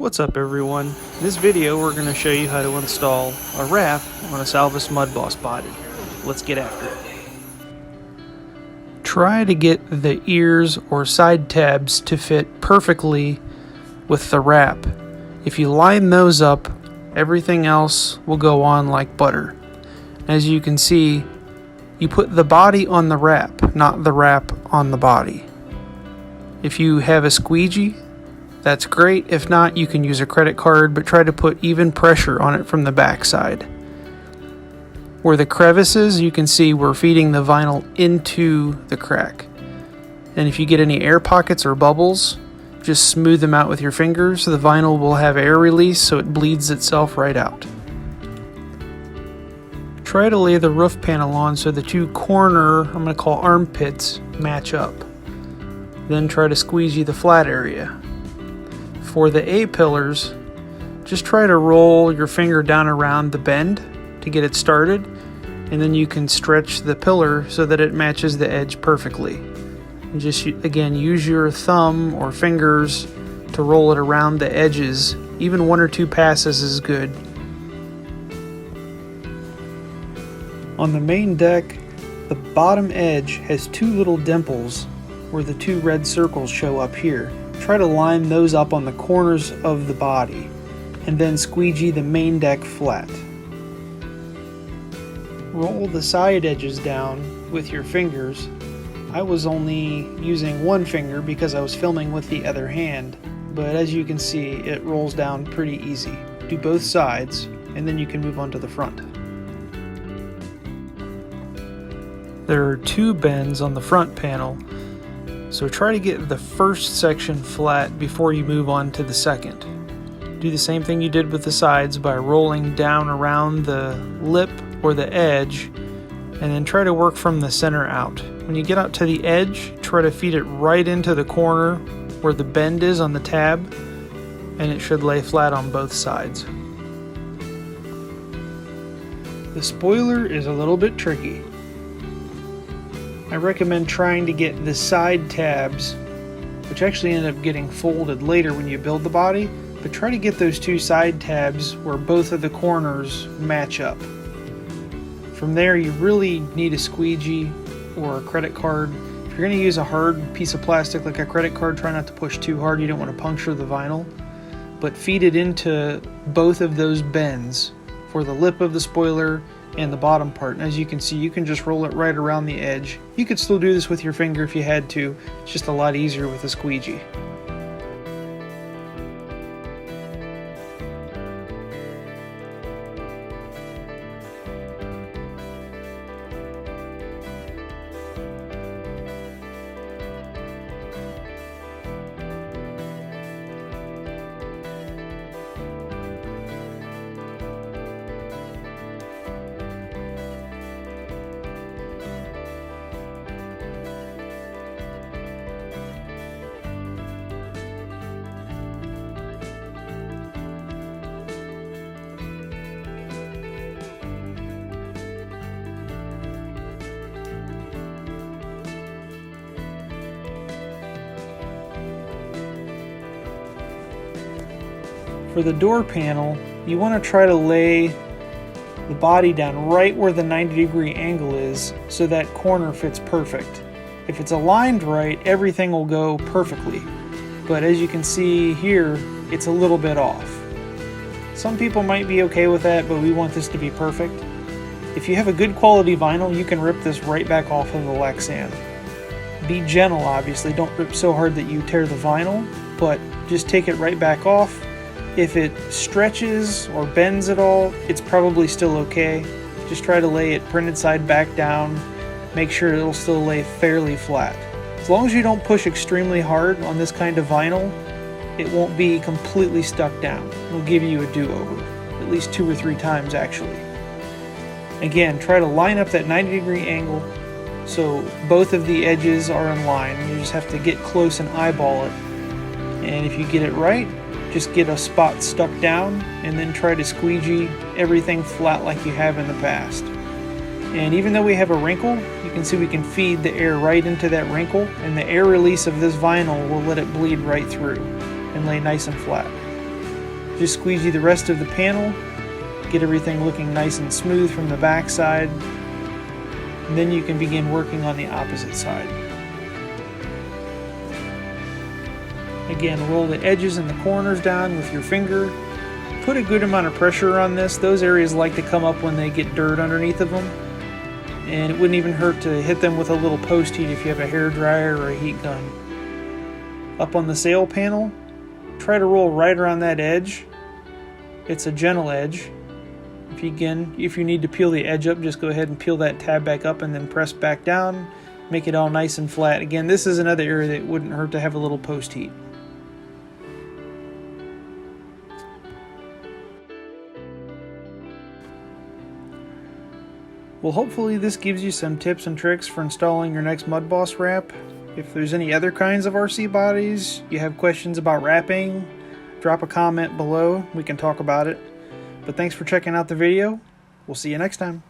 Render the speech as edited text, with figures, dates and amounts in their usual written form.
What's up everyone? In this video we're going to show you how to install a wrap on a Salvas Mudboss body. Let's get after it. Try to get the ears or side tabs to fit perfectly with the wrap. If you line those up, everything else will go on like butter. As you can see, you put the body on the wrap, not the wrap on the body. If you have a squeegee, that's great. If not, you can use a credit card, but try to put even pressure on it from the back side. Where the crevices, you can see we're feeding the vinyl into the crack. And if you get any air pockets or bubbles, just smooth them out with your fingers. The vinyl will have air release so it bleeds itself right out. Try to lay the roof panel on so the two corner, I'm going to call armpits, match up. Then try to squeegee the flat area. For the A-pillars, just try to roll your finger down around the bend to get it started, and then you can stretch the pillar so that it matches the edge perfectly. And just again, use your thumb or fingers to roll it around the edges. Even 1 or 2 passes is good. On the main deck, the bottom edge has 2 little dimples where the 2 red circles show up here. Try to line those up on the corners of the body and then squeegee the main deck flat. Roll the side edges down with your fingers. I was only using one finger because I was filming with the other hand, but as you can see, it rolls down pretty easy. Do both sides and then you can move on to the front. There are 2 bends on the front panel, so try to get the first section flat before you move on to the second. Do the same thing you did with the sides by rolling down around the lip or the edge, and then try to work from the center out. When you get out to the edge, try to feed it right into the corner where the bend is on the tab, and it should lay flat on both sides. The spoiler is a little bit tricky. I recommend trying to get the side tabs, which actually end up getting folded later when you build the body, but try to get those 2 side tabs where both of the corners match up. From there, you really need a squeegee or a credit card. If you're going to use a hard piece of plastic like a credit card, try not to push too hard. You don't want to puncture the vinyl, but feed it into both of those bends for the lip of the spoiler and the bottom part. And as you can see, you can just roll it right around the edge. You could still do this with your finger if you had to. It's just a lot easier with a squeegee. For the door panel, you want to try to lay the body down right where the 90-degree angle is so that corner fits perfect. If it's aligned right, everything will go perfectly. But as you can see here, it's a little bit off. Some people might be okay with that, but we want this to be perfect. If you have a good quality vinyl, you can rip this right back off of the Lexan. Be gentle, obviously. Don't rip so hard that you tear the vinyl, but just take it right back off. If it stretches or bends at all, it's probably still okay. Just try to lay it printed side back down. Make sure it'll still lay fairly flat. As long as you don't push extremely hard on this kind of vinyl, it won't be completely stuck down. It'll give you a do-over, at least 2 or 3 times actually. Again, try to line up that 90-degree angle so both of the edges are in line. You just have to get close and eyeball it. And if you get it right, just get a spot stuck down and then try to squeegee everything flat like you have in the past. And even though we have a wrinkle, you can see we can feed the air right into that wrinkle, and the air release of this vinyl will let it bleed right through and lay nice and flat. Just squeegee the rest of the panel, get everything looking nice and smooth from the back side, and then you can begin working on the opposite side. Again, roll the edges and the corners down with your finger. Put a good amount of pressure on this. Those areas like to come up when they get dirt underneath of them. And it wouldn't even hurt to hit them with a little post heat if you have a hair dryer or a heat gun. Up on the sail panel, try to roll right around that edge. It's a gentle edge. If you need to peel the edge up, just go ahead and peel that tab back up and then press back down. Make it all nice and flat. Again, this is another area that wouldn't hurt to have a little post heat. Well, hopefully this gives you some tips and tricks for installing your next Mudboss wrap. If there's any other kinds of RC bodies, you have questions about wrapping, drop a comment below. We can talk about it. But thanks for checking out the video. We'll see you next time.